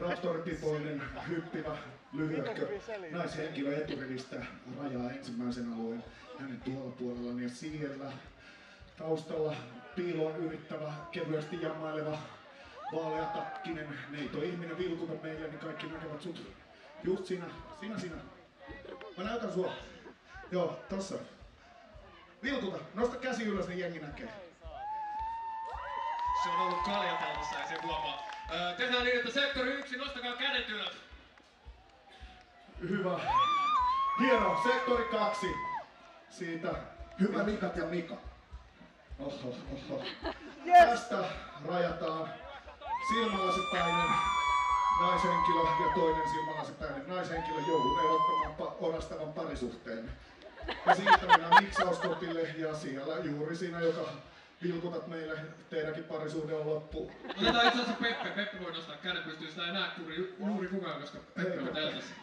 Raptoripipoinen, hyppivä, lyhyehkö naishenkilö eturivistä rajaa ensimmäisen alueen hänen tuolla puolellaan ja siellä taustalla piiloon yrittävä, kevyesti jammaileva, vaaleatakkinen neito ihminen vilkuta meille, niin kaikki näkevät sut. Just sinä. Mä näytän sua. Joo, tossa. Vilkuta, nosta käsi ylös, niin jengi näkee. Se on ollut kaljateltassa ja se huomaa. Tehdään niin, että sektori 1, nostakaa kädet ylös. Hyvä. Hieno, sektori 2. Siitä. Hyvä Mikat ja Mika. Oho. Yes. Tästä rajataan silmälasipäinen naishenkilö ja toinen silmälasipäinen naishenkilö joudun ottamaan orastavan parisuhteen. Ja siitä mennään miksauskopille ja siellä juuri siinä, joka vilkutat meille, teidänkin parisuhde on loppu. Otetaan itse asiassa Peppe. Peppe voi nostaa kädet pystyyn, sitä ei näe juuri kukaan, koska Peppe on teltassa.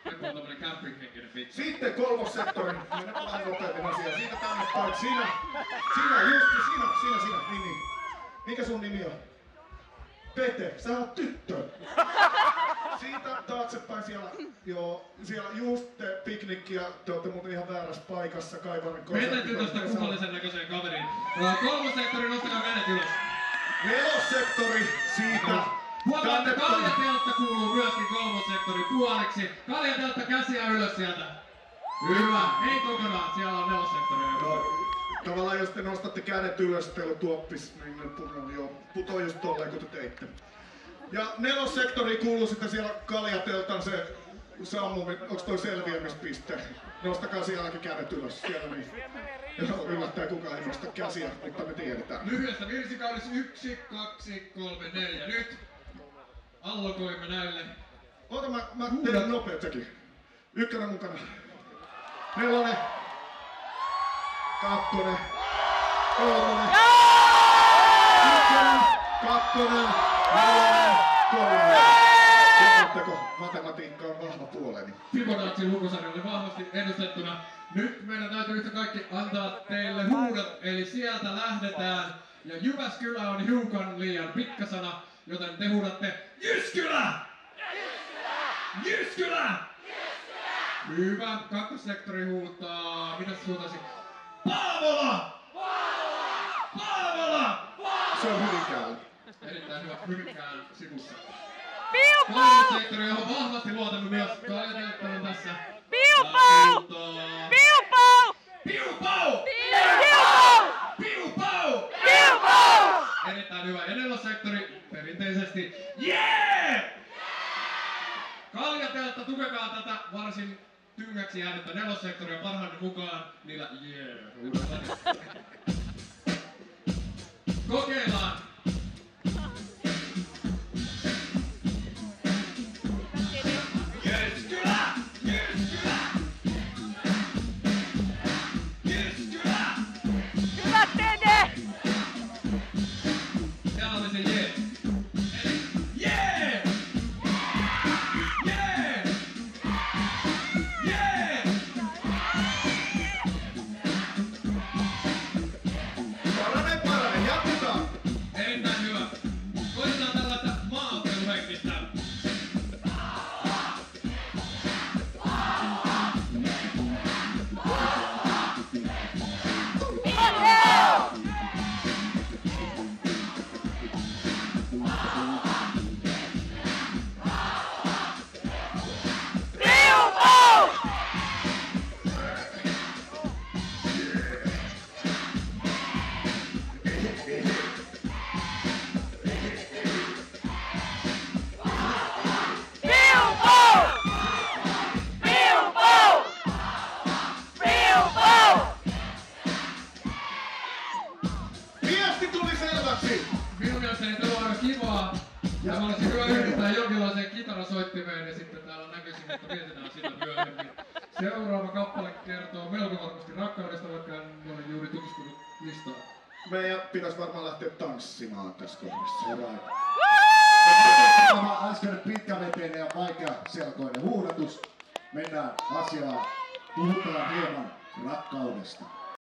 Peppe on tommonen camping-henkinen pizza. Sitten kolmossektori. Mennään vähän nopeammin asiaan. Siitä tänne päin. Sinä. Niin. Mikä sun nimi on? Pete, sä oot tyttö. Siitä taaksepäin siellä just te piknikki ja te ootte muuten ihan väärässä paikassa Kaivarin konsertti. Pete tytöstä kummallisen näköiseen kaveriin. Kolmossektori, nostakaa kädet ylös. Nelossektori, siitä. Huomaa, että kaljateltta kuuluu myöskin kolmossektori puoliksi. Kaljateltta käsiä ylös sieltä. Hyvä, ei kokonaan, siellä on nelossektori. Tavallaan jos te nostatte kädet ylös, teillä on tuoppis, niin putoo just tolleen kun te teitte. Ja nelossektori kuuluu sitten siellä kaljateltan se sammumi, onks toi selviämispiste? Nostakaa sielläkin kädet ylös siellä niin. Joo, yllättää kukaan ei nosta käsiä, mutta me tiedetään. Lyhyessä virsikaudessa 1, 2, 3, 4. Nyt allokoimme näille. Ota mä teen nopeet sekin. 1 mukana. 4. 2. 3. 1. 2. 4. 3. Tiedättekö, matematiikka on vahva puoleni. Fibonacci lukusarja oli vahvasti edustettuna. Nyt meidän täytyy yhtä kaikki antaa teille huudot, eli sieltä lähdetään. Ja Jyväskylä on hiukan liian pitkä sana, joten te huudatte Jyskylä! Jyskylä! Hyvä, kakkossektori huutaa, mitä se huutaisi? Paavola! Paavola! Se on Hyvinkäällä. Erittäin hyvä, Hyvinkään sivussa. Piu-pau! Kolmossektori, johon vahvasti luotamme myös kaljateltta on tässä. Piu-pau! Piu-pau! Piu-pau! Piu-pau! Piu-pau! Piu-pau! Erittäin hyvä. Ja nelossektori perinteisesti. Yeah! Kaljateltta, tukekaa tätä varsin tyngäksi jäänyttä nelossektoria parhaiden mukaan niillä yeah. Kokeillaan. Jyskylä! Jyskylä! Jyskylä! Hyvä Tede! Siellä oli se jee. Eli jee! Jee! Jee! Parane, jatketaan! Erittäin hyvä. Koitetaan tällaista maaotteluhenkistä. Viesti tuli selväksi! Minun mielestäni tämä on aika kivaa. Ja mä olisin hyvä yhdistää jonkinlaiseen kitarasoittimeen ja sitten täällä näkyisin, mutta mietitään sitä myöhemmin. Seuraava kappale kertoo melko varmasti rakkaudesta, vaikka en ole juuri tutustunut listaan. Meidän pitäisi varmaan lähteä tanssimaan tässä kohdassa. Tämä äskeinen pitkäveteinen ja vaikea selkoinen huudatus. Mennään asiaan. Puhutaan hieman rakkaudesta.